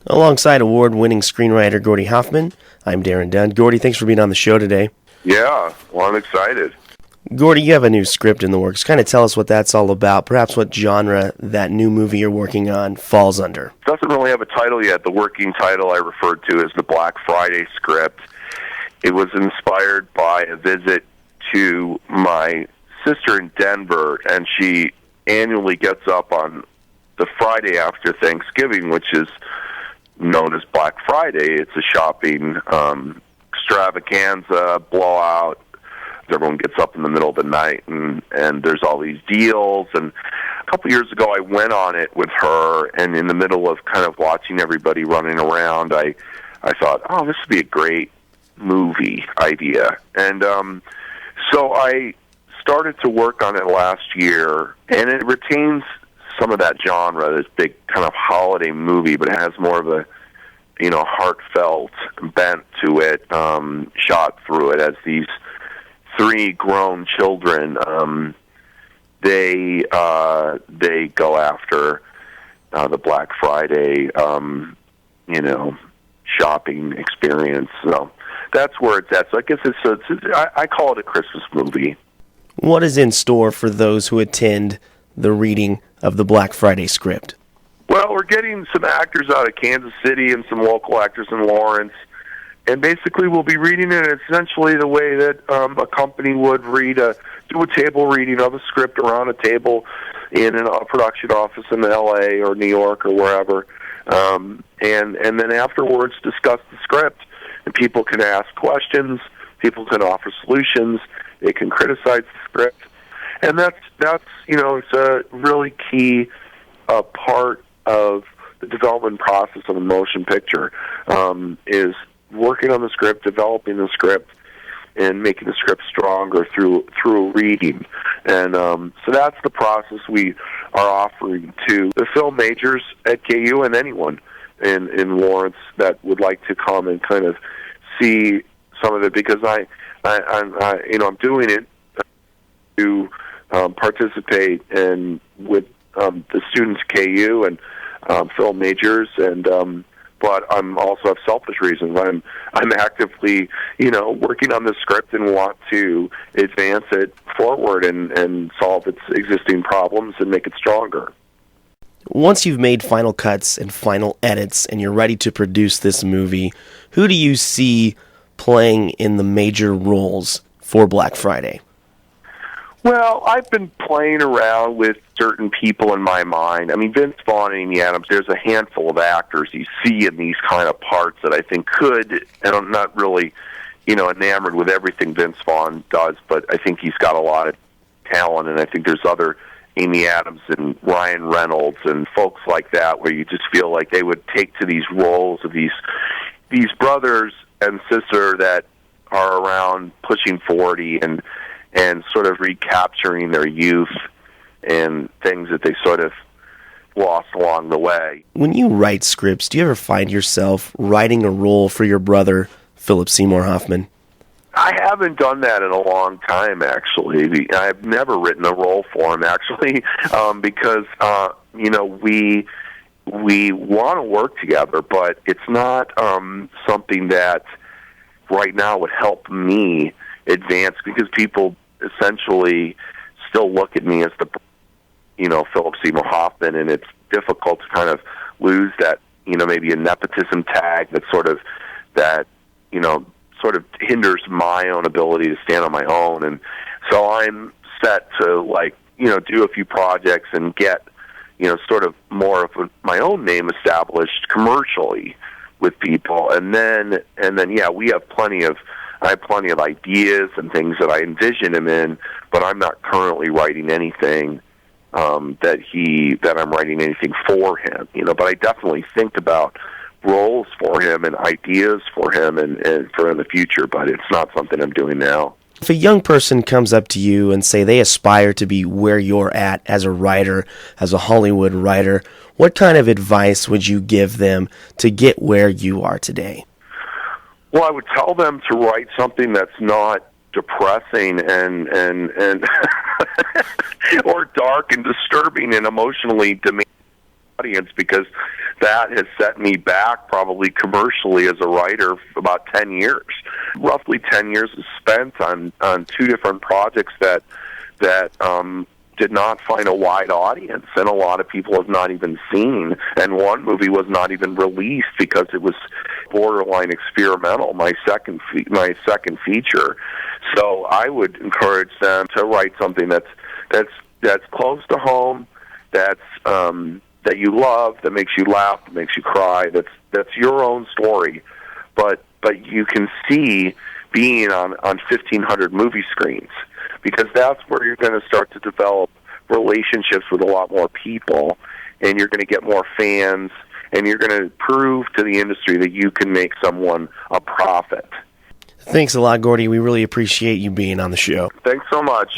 Alongside award-winning screenwriter Gordy Hoffman, I'm Daren Dunn. Gordy, thanks for being on the show today. Yeah, well, I'm excited. Gordy, you have a new script in the works. Kind of tell us what that's all about, perhaps what genre that new movie you're working on falls under. It doesn't really have a title yet. The working title I referred to as the Black Friday script. It was inspired by a visit to my sister in Denver, and she annually gets up on the Friday after Thanksgiving, which is known as Black Friday. It's a shopping extravaganza, blowout. Everyone gets up in the middle of the night, and there's all these deals. And a couple years ago, I went on it with her, and in the middle of kind of watching everybody running around, I thought, oh, this would be a great movie idea. And so I started to work on it last year, and it retains some of that genre, this big kind of holiday movie, but it has more of a, heartfelt bent to it, shot through it as these three grown children. They go after the Black Friday, shopping experience. So that's where it's at. So I guess I call it a Christmas movie. What is in store for those who attend the reading of the Black Friday script? Well, we're getting some actors out of Kansas City and some local actors in Lawrence. And basically, we'll be reading it essentially the way that a company would do a table reading of a script around a table in a production office in L.A. or New York or wherever, and then afterwards discuss the script. And people can ask questions, people can offer solutions, they can criticize the script, and that's it's a really key part of the development process of a motion picture is working on the script, developing the script, and making the script stronger through reading. And so that's the process we are offering to the film majors at KU and anyone in Lawrence that would like to come and kind of see some of it, because I'm doing it to participate in with the students at KU and film majors, and but I'm also have selfish reasons. I'm actively, working on the script and want to advance it forward and solve its existing problems and make it stronger. Once you've made final cuts and final edits and you're ready to produce this movie, who do you see playing in the major roles for Black Friday? Well, I've been playing around with certain people in my mind. I mean, Vince Vaughn and Amy Adams, there's a handful of actors you see in these kind of parts that I think could, and I'm not really, enamored with everything Vince Vaughn does, but I think he's got a lot of talent, and I think there's other Amy Adams and Ryan Reynolds and folks like that where you just feel like they would take to these roles of these brothers and sister that are around pushing 40 and sort of recapturing their youth and things that they sort of lost along the way. When you write scripts, do you ever find yourself writing a role for your brother, Philip Seymour Hoffman? I haven't done that in a long time, actually. I've never written a role for him, actually, because, we want to work together, but it's not something that right now would help me advance, because people essentially still look at me as the, Philip Seymour Hoffman, and it's difficult to kind of lose that, maybe a nepotism tag that sort of hinders my own ability to stand on my own. And so I'm set to do a few projects and get, sort of more of my own name established commercially with people. And then yeah, I have plenty of ideas and things that I envision him in, but I'm not currently writing anything that I'm writing anything for him. But I definitely think about roles for him and ideas for him and for in the future, but it's not something I'm doing now. If a young person comes up to you and say they aspire to be where you're at as a writer, as a Hollywood writer, what kind of advice would you give them to get where you are today? Well, I would tell them to write something that's not depressing and or dark and disturbing and emotionally demanding. audience, because that has set me back probably commercially as a writer for about 10 years. Roughly 10 years is spent on two different projects that did not find a wide audience, and a lot of people have not even seen. And one movie was not even released because it was borderline experimental. My second feature. So I would encourage them to write something that's close to home, that you love, that makes you laugh, that makes you cry. That's your own story, but you can see being on 1,500 movie screens, because that's where you're going to start to develop relationships with a lot more people, and you're going to get more fans, and you're going to prove to the industry that you can make someone a profit. Thanks a lot, Gordy. We really appreciate you being on the show. Thanks so much.